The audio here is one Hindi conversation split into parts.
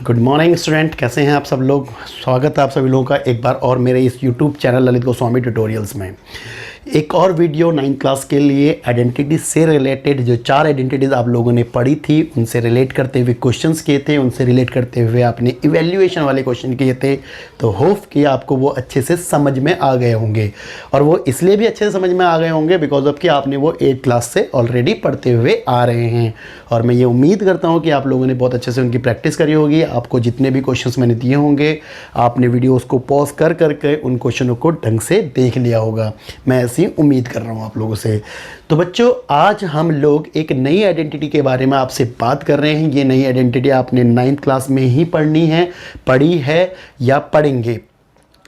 गुड मॉर्निंग स्टूडेंट, कैसे हैं आप सब लोग। स्वागत है आप सभी लोगों का एक बार और मेरे इस YouTube channel Lalit Goswami tutorials में। एक और वीडियो 9th क्लास के लिए आइडेंटिटी से रिलेटेड जो 4 आइडेंटिटीज़ आप लोगों ने पढ़ी थी उनसे रिलेट करते हुए क्वेश्चंस किए थे, उनसे रिलेट करते हुए आपने इवैल्यूएशन वाले क्वेश्चन किए थे। तो होप कि आपको वो अच्छे से समझ में आ गए होंगे, और वो इसलिए भी अच्छे से समझ में आ गए होंगे बिकॉज ऑफ कि आपने वो 8th क्लास से ऑलरेडी पढ़ते हुए आ रहे हैं। और मैं ये उम्मीद करता हूँ कि आप लोगों ने बहुत अच्छे से उनकी प्रैक्टिस करी होगी। आपको जितने भी क्वेश्चंस मैंने दिए होंगे आपने वीडियोस को पॉज कर करके उन क्वेश्चनों को ढंग से देख लिया होगा, मैं ऐसी उम्मीद कर रहा हूँ आप लोगों से। तो बच्चों, आज हम लोग एक नई आइडेंटिटी के बारे में आपसे बात कर रहे हैं। ये नई आइडेंटिटी आपने 9th क्लास में ही पढ़ी है या पढ़ेंगे।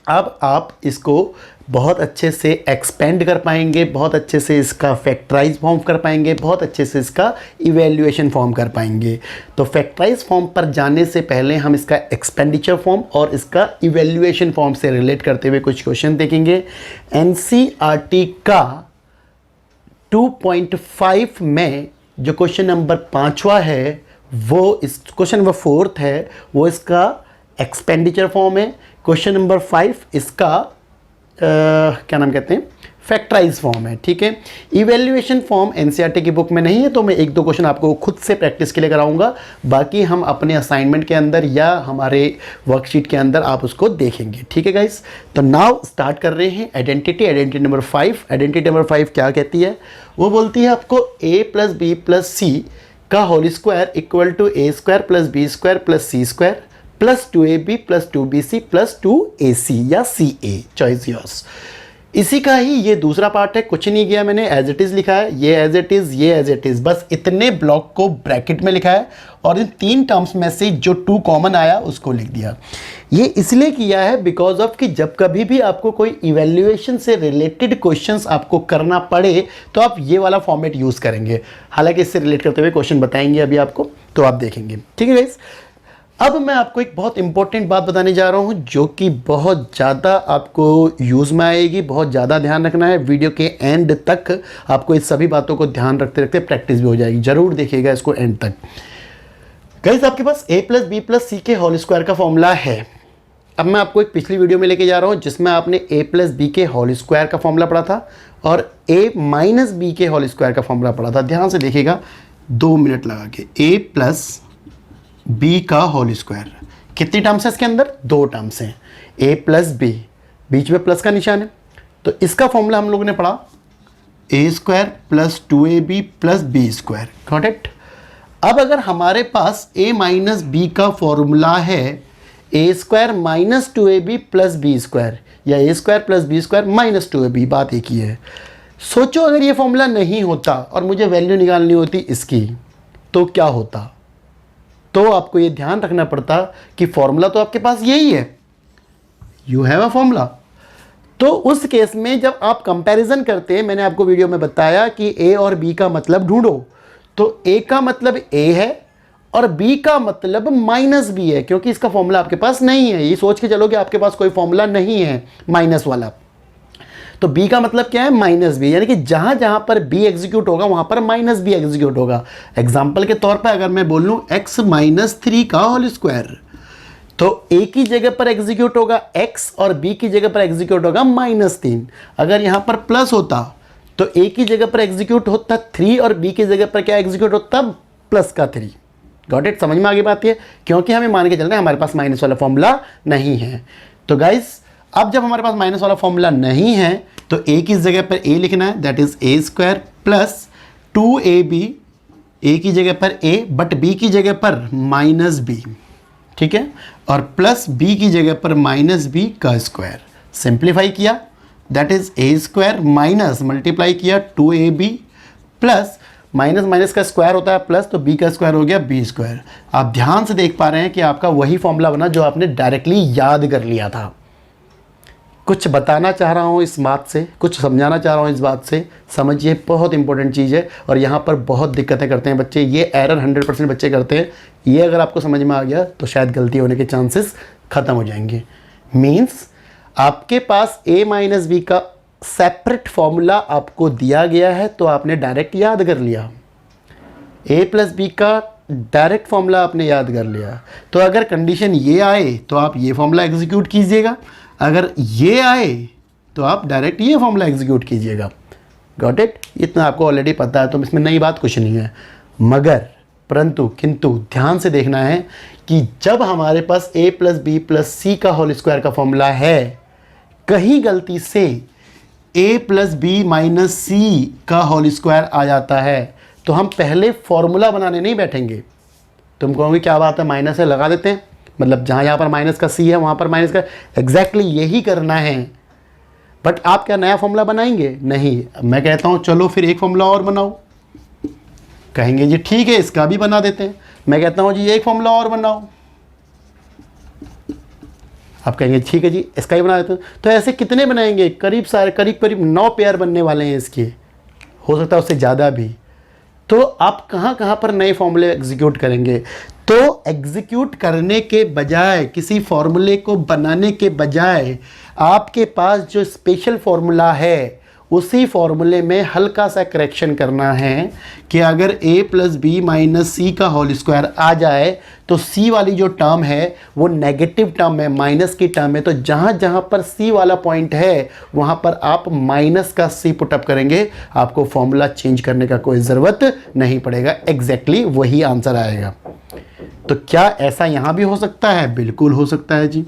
अब आप इसको बहुत अच्छे से एक्सपेंड कर पाएंगे, बहुत अच्छे से इसका फैक्टराइज फॉर्म कर पाएंगे, बहुत अच्छे से इसका इवैल्यूएशन फॉर्म कर पाएंगे। तो फैक्टराइज फॉर्म पर जाने से पहले हम इसका एक्सपेंडिचर फॉर्म और इसका इवैल्यूएशन फॉर्म से रिलेट करते हुए कुछ क्वेश्चन देखेंगे। एनसीईआरटी का 2.5 में जो क्वेश्चन नंबर 5वां है, वो इस क्वेश्चन नंबर 4th है, वो इसका एक्सपेंडिचर फॉर्म है। क्वेश्चन नंबर 5 इसका क्या नाम कहते हैं, फैक्टराइज फॉर्म है। ठीक है, इवैल्यूएशन फॉर्म एनसीईआरटी की बुक में नहीं है, तो मैं 1-2 क्वेश्चन आपको खुद से प्रैक्टिस के लिए कराऊंगा। बाकी हम अपने असाइनमेंट के अंदर या हमारे वर्कशीट के अंदर आप उसको देखेंगे। ठीक है गाइस, तो नाउ स्टार्ट कर रहे हैं आइडेंटिटी नंबर 5। आइडेंटिटी नंबर 5 क्या कहती है? वो बोलती है आपको a + b + c का whole square equal to a² + b² + c² plus 2ab + 2bc + 2ac या ca, चॉइस योर्स। इसी का ही ये दूसरा पार्ट है, कुछ नहीं किया मैंने, एज इट इज़ लिखा है, ये एज इट इज़, ये एज इट इज़, बस इतने ब्लॉक को ब्रैकेट में लिखा है और इन 3 टर्म्स में से जो 2 कॉमन आया उसको लिख दिया। ये इसलिए किया है बिकॉज ऑफ कि जब कभी भी आपको कोई इवैल्यूएशन से रिलेटेड क्वेश्चंस आपको करना पड़े तो आप ये वाला फॉर्मेट यूज़ करेंगे। हालांकि इससे रिलेट करते हुए क्वेश्चन बताएंगे अभी आपको, तो आप देखेंगे। ठीक है गाइस, अब मैं आपको एक बहुत इंपॉर्टेंट बात बताने जा रहा हूं जो कि बहुत ज़्यादा आपको यूज़ में आएगी। बहुत ज़्यादा ध्यान रखना है, वीडियो के एंड तक आपको इस सभी बातों को ध्यान रखते रखते प्रैक्टिस भी हो जाएगी। ज़रूर देखिएगा इसको एंड तक। गाइस, आपके पास a + b + c के होल स्क्वायर का फॉर्मूला है। अब मैं आपको एक पिछली वीडियो में लेके जा रहा हूँ जिसमें आपने a + b के होल स्क्वायर का फॉर्मूला पढ़ा था और a - b के होल स्क्वायर का फॉर्मूला पढ़ा था। ध्यान से देखिएगा, 2 मिनट लगा के। a + b का होल स्क्वायर, कितनी टर्म्स है इसके अंदर? 2 टर्म्स हैं, a + b, बीच में प्लस का निशान है। तो इसका फॉर्मूला हम लोगों ने पढ़ा a² + 2ab + b²। Got it? अब अगर हमारे पास a - b का फॉर्मूला है a² - 2ab + b² या a² + b² - 2ab, बात एक ही है। सोचो अगर ये फॉर्मूला नहीं होता और मुझे वैल्यू निकालनी होती इसकी, तो क्या होता? तो आपको ये ध्यान रखना पड़ता कि फॉर्मूला तो आपके पास यही है, यू हैव अ फॉर्मूला। तो उस केस में जब आप कंपैरिजन करते हैं, मैंने आपको वीडियो में बताया कि a और b का मतलब ढूंढो, तो a का मतलब a है और b का मतलब -b है, क्योंकि इसका फॉर्मूला आपके पास नहीं है। ये सोच के चलो कि आपके पास कोई फॉर्मूला नहीं है माइनस वाला, तो b का मतलब क्या है? -b, यानी कि जहां जहां पर b एग्जीक्यूट होगा वहां पर -b एग्जीक्यूट होगा। एग्जांपल के तौर पर अगर मैं बोल लूं x - 3 का होल स्क्वायर, तो a की जगह पर एग्जीक्यूट होगा x और b की जगह पर एग्जीक्यूट होगा -3। अगर यहां पर प्लस होता तो a की जगह पर एग्जीक्यूट होता 3 और b की जगह पर क्या एग्जीक्यूट होता? प्लस का 3। Got it? समझ में आ गई बात है? क्योंकि हमें मान के चल रहे हैं हमारे पास माइनस वाला फॉर्मूला नहीं है। तो गाइस, अब जब हमारे पास माइनस वाला फॉर्मूला नहीं है तो a की जगह पर a लिखना है, that is a² + 2ab, a की जगह पर a बट b की जगह पर -b, ठीक है, और प्लस b की जगह पर -b का स्क्वायर। सिंप्लीफाई किया, that is a² minus multiply किया 2ab प्लस माइनस माइनस का स्क्वायर होता है प्लस, तो b का स्क्वायर हो गया b²। आप ध्यान से देख पा रहे हैं कि आपका वही फॉर्मूला बना जो आपने डायरेक्टली याद कर लिया था। कुछ बताना चाह रहा हूँ इस बात से, कुछ समझाना चाह रहा हूँ इस बात से, समझिए बहुत इंपॉर्टेंट चीज़ है। और यहाँ पर बहुत दिक्कतें करते हैं बच्चे, ये एरर 100% बच्चे करते हैं। ये अगर आपको समझ में आ गया तो शायद गलती होने के चांसेस ख़त्म हो जाएंगे। मीन्स आपके पास a - b का सेपरेट फॉर्मूला आपको दिया गया है तो आपने डायरेक्ट याद कर लिया। a + b का डायरेक्ट फॉर्मूला आपने याद कर लिया। तो अगर कंडीशन ये आए तो आप ये फॉर्मूला एग्जीक्यूट कीजिएगा, अगर ये आए तो आप डायरेक्ट ये फॉर्मूला एग्जीक्यूट कीजिएगा। Got it? इतना आपको ऑलरेडी पता है, तो इसमें नई बात कुछ नहीं है। मगर परंतु किंतु ध्यान से देखना है कि जब हमारे पास a plus B plus C का होल स्क्वायर का फॉर्मूला है, कहीं गलती से a प्लस बी माइनस सी का होल स्क्वायर आ जाता है तो हम पहले फॉर्मूला बनाने नहीं बैठेंगे। तुम कहोगे क्या बात है, माइनस है लगा देते हैं, मतलब जहाँ यहाँ पर माइनस का सी है वहाँ पर माइनस का, एग्जैक्टली यही करना है। बट आप क्या नया फॉर्मूला बनाएंगे? नहीं। मैं कहता हूँ चलो फिर एक फॉर्मूला और बनाओ, कहेंगे जी ठीक है इसका भी बना देते हैं। मैं कहता हूँ जी एक फॉर्मूला और बनाओ, आप कहेंगे ठीक है जी इसका ही बना देते हैं। तो ऐसे कितने बनाएंगे? करीब 9 पेयर बनने वाले हैं इसके, हो सकता है उससे ज़्यादा भी। तो आप कहाँ पर नए फॉर्मूले एग्जीक्यूट करेंगे? तो एग्जीक्यूट करने के बजाय, किसी फॉर्मूले को बनाने के बजाय, आपके पास जो स्पेशल फॉर्मूला है उसी फॉर्मूले में हल्का सा करेक्शन करना है कि अगर a प्लस बी माइनस सी का होल स्क्वायर आ जाए तो c वाली जो टर्म है वो नेगेटिव टर्म है, माइनस की टर्म है। तो जहाँ जहाँ पर c वाला पॉइंट है वहाँ पर आप माइनस का c पुटअप करेंगे, आपको फॉर्मूला चेंज करने का कोई ज़रूरत नहीं पड़ेगा, एग्जैक्टली वही आंसर आएगा। तो क्या ऐसा यहाँ भी हो सकता है? बिल्कुल हो सकता है जी।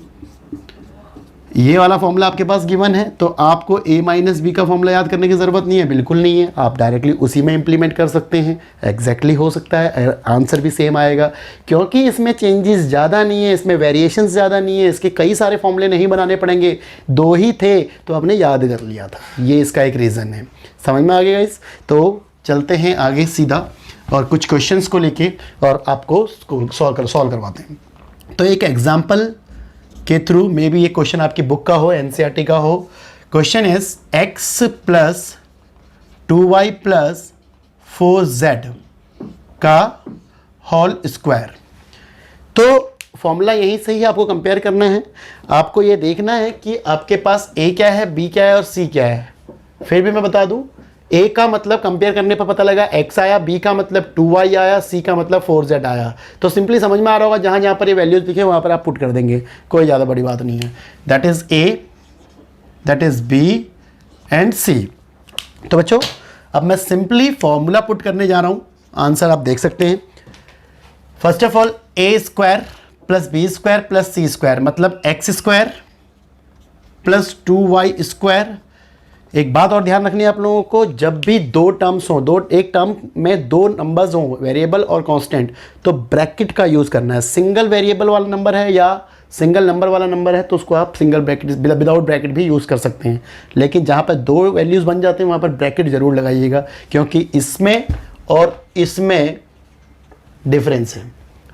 ये वाला फॉर्मूला आपके पास गिवन है तो आपको a माइनस बी का फॉर्मूला याद करने की ज़रूरत नहीं है, बिल्कुल नहीं है। आप डायरेक्टली उसी में इंप्लीमेंट कर सकते हैं, एग्जैक्टली हो सकता है, आंसर भी सेम आएगा, क्योंकि इसमें चेंजेस ज़्यादा नहीं है, इसमें वेरिएशंस ज़्यादा नहीं है, इसके कई सारे फॉर्मूले नहीं बनाने पड़ेंगे, 2 ही थे तो आपने याद कर लिया था, ये इसका एक रीज़न है। समझ में आ गया गाइस? तो चलते हैं आगे सीधा और कुछ क्वेश्चंस को लेके और आपको सॉल्व करवाते हैं। तो एक एग्जाम्पल के थ्रू, मे बी ये क्वेश्चन आपकी बुक का हो, एनसीईआरटी का हो। Question is x plus 2y plus 4z का होल स्क्वायर। तो फॉर्मूला यहीं से ही आपको कंपेयर करना है। आपको ये देखना है कि आपके पास a क्या है, b क्या है और c क्या है। फिर भी मैं बता दूं, a का मतलब कंपेयर करने पर पता लगा x आया, b का मतलब 2y आया, c का मतलब 4z आया। तो सिंपली समझ में आ रहा होगा, जहाँ जहाँ पर ये वैल्यूज दिखे वहाँ पर आप पुट कर देंगे, कोई ज़्यादा बड़ी बात नहीं है। That is a, that is b and c। तो बच्चों अब मैं सिंपली फॉर्मूला पुट करने जा रहा हूँ, आंसर आप देख सकते हैं। First of all a square plus B square plus C square मतलब x square plus 2y square. एक बात और ध्यान रखनी है आप लोगों को, जब भी 2 टर्म्स हो, एक टर्म में 2 नंबर्स हों, वेरिएबल और कांस्टेंट, तो ब्रैकेट का यूज़ करना है। सिंगल वेरिएबल वाला नंबर है या सिंगल नंबर वाला नंबर है तो उसको आप सिंगल ब्रैकेट विदाउट ब्रैकेट भी यूज़ कर सकते हैं, लेकिन जहाँ पर 2 वैल्यूज़ बन जाते हैं वहाँ पर ब्रैकेट ज़रूर लगाइएगा, क्योंकि इसमें और इसमें डिफरेंस है।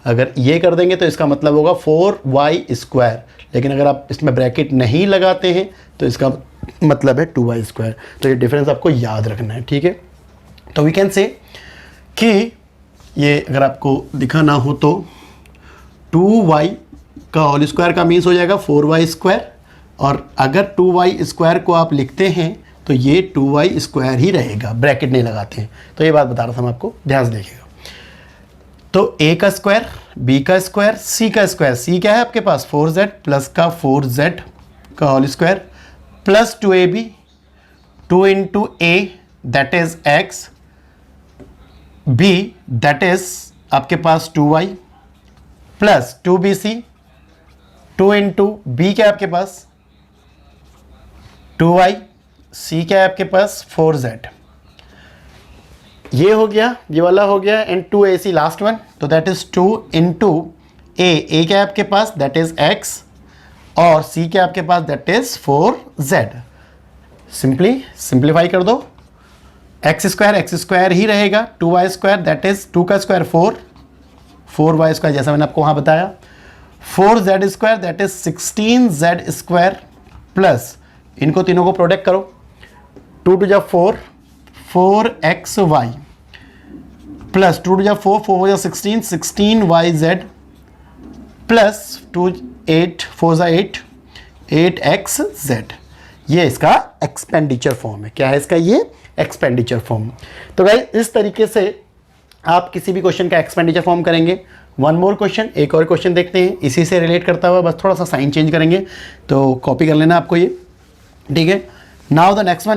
अगर ये कर देंगे तो इसका मतलब होगा 4y स्क्वायर, लेकिन अगर आप इसमें ब्रैकेट नहीं लगाते हैं तो इसका मतलब है 2y स्क्वायर। तो ये डिफरेंस आपको याद रखना है, ठीक है। तो वी कैन से कि ये अगर आपको दिखाना हो तो 2y का होल स्क्वायर का मीन्स हो जाएगा 4y स्क्वायर, और अगर 2y स्क्वायर को आप लिखते हैं तो ये 2y स्क्वायर ही रहेगा, ब्रैकेट नहीं लगाते हैं। तो ये बात बता रहा था मैं आपको, ध्यान से देखिएगा। तो a का स्क्वायर, b का स्क्वायर, c का स्क्वायर, c क्या है आपके पास 4z प्लस का 4z का whole square plus 2ab, 2 into a that is x, b that is आपके पास 2y plus 2bc, 2 into b क्या है आपके पास 2y, c क्या है आपके पास 4z। ये हो गया, ये वाला हो गया, एंड 2ac लास्ट वन, तो दैट इज 2 इंटू a क्या है आपके पास दैट इज x, और c क्या है आपके पास that is 4z। Simply simplify कर दो, x स्क्वायर ही रहेगा, 2y स्क्वायर दैट इज 2 का स्क्वायर 4, 4y स्क्वायर जैसा मैंने आपको वहाँ बताया, 4z square that is 16z square plus इनको तीनों को प्रोडक्ट करो, 2 टू जा 4, 4xy प्लस 2 टू जा 4, 4 हो जा 16, 16yz प्लस 2 8, 4 जा 8, 8xz। ये इसका एक्सपेंडिचर फॉर्म है। क्या है इसका? ये एक्सपेंडिचर फॉर्म। तो गाइस इस तरीके से आप किसी भी क्वेश्चन का एक्सपेंडिचर फॉर्म करेंगे। वन मोर क्वेश्चन, एक और क्वेश्चन देखते हैं इसी से रिलेट करता हुआ, बस थोड़ा सा साइन चेंज करेंगे, तो कॉपी कर लेना आपको ये, ठीक है। Now the next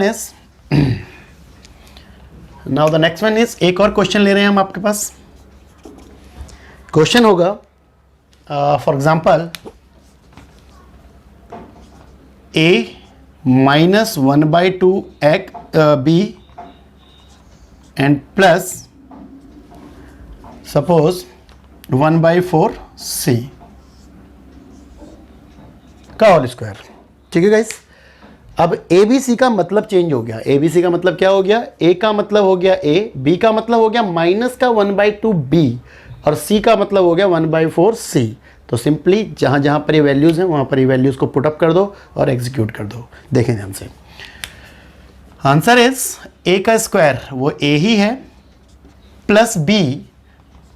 one is एक और क्वेश्चन ले रहे हैं हम आपके पास। क्वेश्चन होगा for example a minus 1/2 b and plus suppose 1/4 c का होल स्क्वायर, ठीक है गाइस। अब ए बी सी का मतलब चेंज हो गया। ए बी सी का मतलब क्या हो गया? ए का मतलब हो गया ए, बी का मतलब हो गया माइनस का 1/2 बी, और सी का मतलब हो गया 1/4 सी। तो सिंपली जहां जहां पर ये वैल्यूज हैं वहां पर ये वैल्यूज को पुटअप कर दो और एग्जीक्यूट कर दो। देखें ध्यान से, आंसर इज ए का स्क्वायर वो ए ही है प्लस बी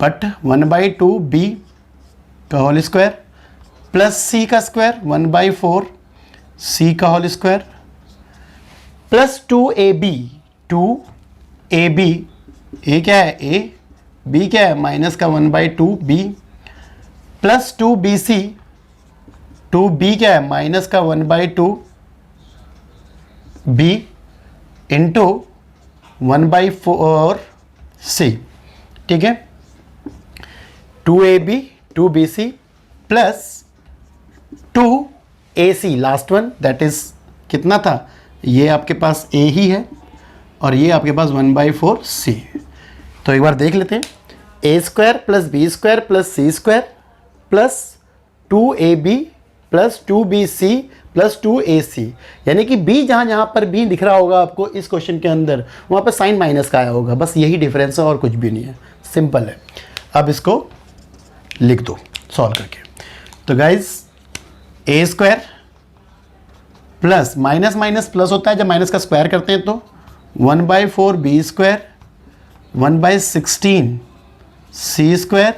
बट 1/2 बी का होल स्क्वायर प्लस सी का स्क्वायर 1/4 सी का होल स्क्वायर प्लस 2ab, ए क्या है ए, बी क्या है माइनस का 1/2 बी प्लस 2bc, 2b क्या है माइनस का 1/2 b इंटू 1/4 c, ठीक है। 2ab 2bc plus 2ac last one, that is कितना था, ये आपके पास a ही है और ये आपके पास 1/4 c। तो एक बार देख लेते हैं, a square plus B square plus C square plus 2ab plus 2bc plus 2ac, यानी कि b जहां जहां पर b दिख रहा होगा आपको इस क्वेश्चन के अंदर वहां पर साइन माइनस का आया होगा, बस यही डिफरेंस है और कुछ भी नहीं है, सिंपल है। अब इसको लिख दो सॉल्व करके। तो guys A square plus minus minus plus होता है जब माइनस का स्क्वायर करते हैं, तो 1/4 बी स्क्वायर 1/16 सी स्क्वायर,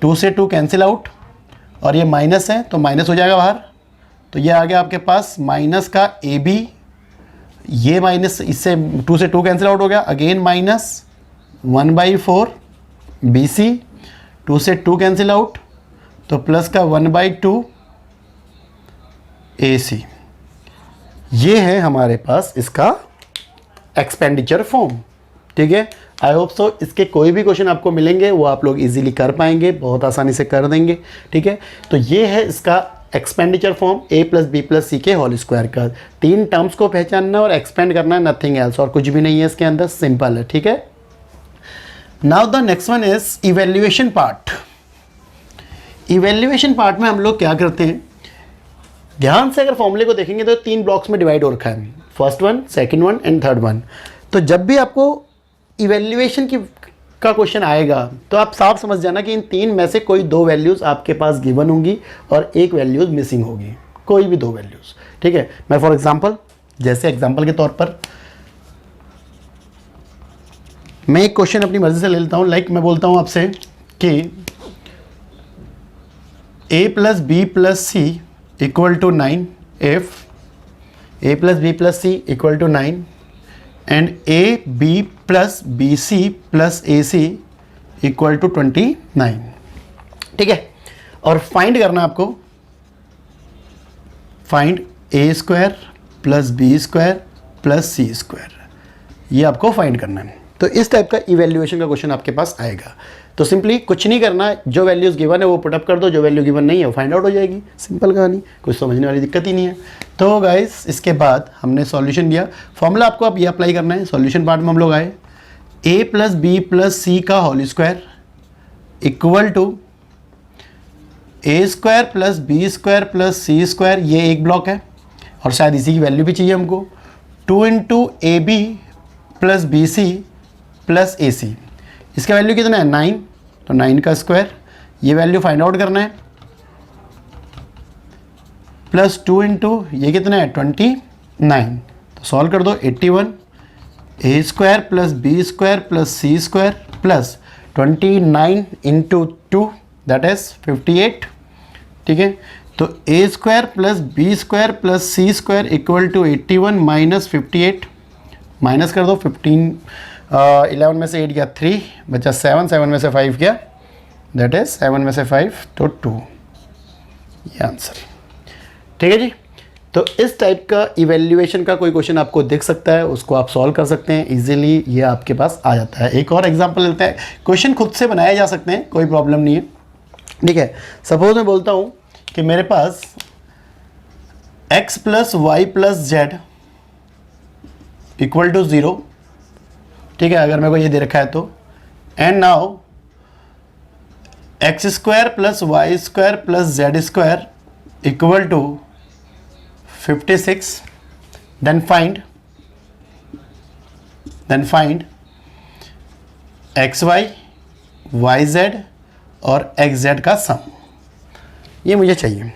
2 से 2 कैंसिल आउट और ये माइनस है तो माइनस हो जाएगा बाहर, तो ये आ गया आपके पास माइनस का ए बी, ये माइनस इससे 2 से 2 कैंसिल आउट हो गया, अगेन माइनस 1/4 बी सी, 2 से 2 कैंसिल आउट तो प्लस का 1/2 ए सी। ये है हमारे पास इसका एक्सपेंडिचर फॉर्म, ठीक है। आई होप सो इसके कोई भी क्वेश्चन आपको मिलेंगे वो आप लोग इजीली कर पाएंगे, बहुत आसानी से कर देंगे, ठीक है। तो ये है इसका एक्सपेंडिचर फॉर्म ए प्लस बी प्लस सी के होल स्क्वायर का। 3 टर्म्स को पहचानना और एक्सपेंड करना है, नथिंग एल्स, और कुछ भी नहीं है इसके अंदर, सिंपल है, ठीक है। Now the next one is evaluation part. Evaluation part में हम लोग क्या करते हैं, ध्यान से अगर फॉर्मूले को देखेंगे तो 3 ब्लॉक्स में डिवाइड हो रखा है, first one, second one and third one. तो जब भी आपको इवेल्युएशन का क्वेश्चन आएगा तो आप साफ समझ जाना कि इन 3 में से कोई 2 वैल्यूज़ आपके पास गिवन होंगी और 1 वैल्यूज़ मिसिंग होगी, कोई भी 2 वैल्यूज़, ठीक है। मैं फॉर एग्जांपल, जैसे एग्जांपल के तौर पर मैं एक क्वेश्चन अपनी मर्जी से ले लेता हूँ। लाइक मैं बोलता हूँ आपसे कि a plus B plus C equal to 9 if a plus B plus C equal to 9 and a b plus B C plus A C equal to 29, ठीक है। और फाइंड करना आपको, find a square plus B square plus C square, ये आपको फाइंड करना है। तो इस टाइप का इवैल्यूएशन का क्वेश्चन आपके पास आएगा। तो सिंपली कुछ नहीं करना, जो वैल्यूज़ गिवन है वो पुटअप कर दो, जो वैल्यू गिवन नहीं है वो फाइंड आउट हो जाएगी, सिंपल कहानी, कुछ समझने वाली दिक्कत ही नहीं है। तो गाइस इसके बाद हमने सॉल्यूशन दिया, फॉर्मूला आपको अब ये अप्लाई करना है। सॉल्यूशन पार्ट में हम लोग आए, a plus B plus C का whole square equal to A square plus B square plus C square, ये एक ब्लॉक है और शायद इसी की वैल्यू भी चाहिए हमको, 2 into A B plus B C plus A C, इसका वैल्यू कितना है 9, तो 9 का स्क्वायर, ये वैल्यू फाइंड आउट करना है, प्लस 2 इंटू ये कितना है 29, तो सॉल्व कर दो 81, A square plus B square plus C square plus 29 into 2 that is 58, ठीक है। तो A square plus B square plus C square equal to 81 minus 58, minus कर दो 15 11 में से 8 गया 3, बचा 7, 7 में से 5 गया, दैट इज 7 में से 5 तो 2, ये आंसर। ठीक है जी। तो इस टाइप का इवैल्यूएशन का कोई क्वेश्चन आपको दिख सकता है, उसको आप सॉल्व कर सकते हैं इजीली, ये आपके पास आ जाता है। एक और एग्जांपल लेते हैं, क्वेश्चन खुद से बनाए जा सकते हैं, कोई प्रॉब्लम नहीं है। ठीक है, सपोज मैं बोलता हूँ कि मेरे पास x plus Y plus Z equal to 0, ठीक है, अगर मेरे को ये दे रखा है तो, and now X square plus Y square plus Z square equal to 56, then find xy, yz और xz का सम, ये मुझे चाहिए।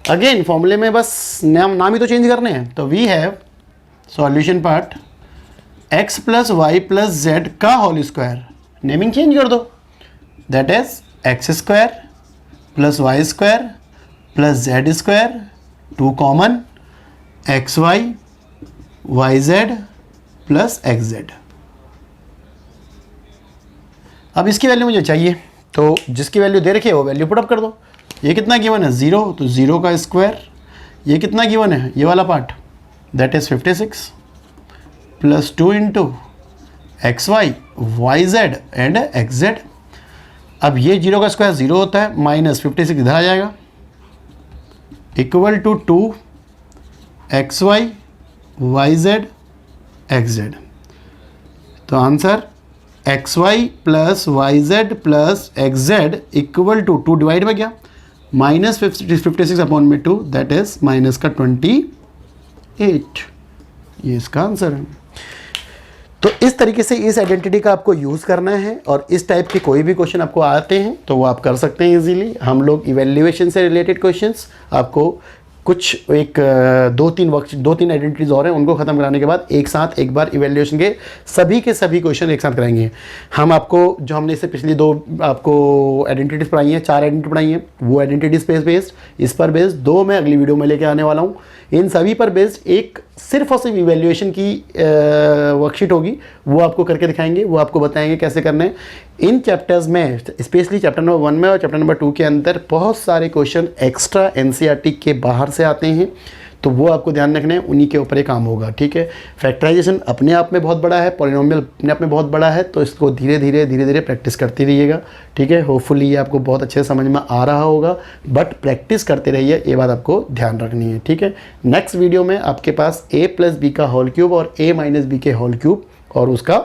अगेन फॉर्मूले में बस नाम ही तो चेंज करने हैं, तो we have solution part x plus Y plus z का होल स्क्वायर, नेमिंग चेंज कर दो, that is x square plus Y square plus Z square, 2 common, x Y Y Z plus x z. अब इसकी वैल्यू मुझे चाहिए, तो जिसकी वैल्यू दे रखी है वो वैल्यू पुट अप कर दो। ये कितना गिवन है 0, तो 0 का स्क्वायर, ये कितना गिवन है ये वाला part, that is 56 plus 2 into x Y Y z and x z. अब ये 0 का स्क्वायर 0 होता है, माइनस 56 इधर आ जाएगा, equal to 2 X Y Y Z X Z. तो answer X Y plus Y Z plus x Z equal to 2 divide में गया, माइनस 56 अपॉन में 2, दैट इज माइनस का 28, ये इसका आंसर है। तो इस तरीके से इस आइडेंटिटी का आपको यूज़ करना है, और इस टाइप के कोई भी क्वेश्चन आपको आते हैं तो वो आप कर सकते हैं इजीली। हम लोग इवैल्यूएशन से रिलेटेड क्वेश्चंस आपको कुछ एक 2-3 आइडेंटिटीज़ और हैं, उनको ख़त्म कराने के बाद एक साथ एक बार इवैल्यूएशन के सभी क्वेश्चन एक साथ कराएंगे। हम आपको जो हमने इससे पिछली 2 आपको आइडेंटिटीज़ पढ़ाई हैं, 4 आइडेंटिटी पढ़ाई हैं, वो आइडेंटिटीज़ बेस्ड, इस पर बेस्ड 2 मैं अगली वीडियो में लेके आने वाला हूँ। इन सभी पर बेस्ड एक सिर्फ और सिर्फ इवैल्यूएशन की वर्कशीट होगी, वो आपको करके दिखाएंगे, वो आपको बताएंगे कैसे करना है। इन चैप्टर्स में स्पेशली चैप्टर नंबर 1 में और चैप्टर नंबर 2 के अंदर बहुत सारे क्वेश्चन एक्स्ट्रा एनसीईआरटी के बाहर से आते हैं, तो वो आपको ध्यान रखना है, उन्हीं के ऊपर ये काम होगा। ठीक है, फैक्टराइजेशन अपने आप में बहुत बड़ा है, पॉलिनोमियल अपने आप में बहुत बड़ा है, तो इसको धीरे धीरे प्रैक्टिस करते रहिएगा। ठीक है, होपफुली ये आपको बहुत अच्छे से समझ में आ रहा होगा, बट प्रैक्टिस करते रहिए, ये बात आपको ध्यान रखनी है। ठीक है, नेक्स्ट वीडियो में आपके पास a प्लस बी का होल क्यूब और a माइनस बी के होल क्यूब और उसका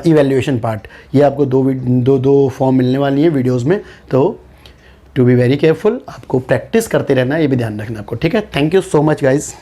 इवैल्यूएशन पार्ट, ये आपको दो फॉर्म मिलने वाली हैं वीडियोज़ में, तो टू बी वेरी केयरफुल, आपको प्रैक्टिस करते रहना, ये भी ध्यान रखना आपको। ठीक है, thank you so much guys.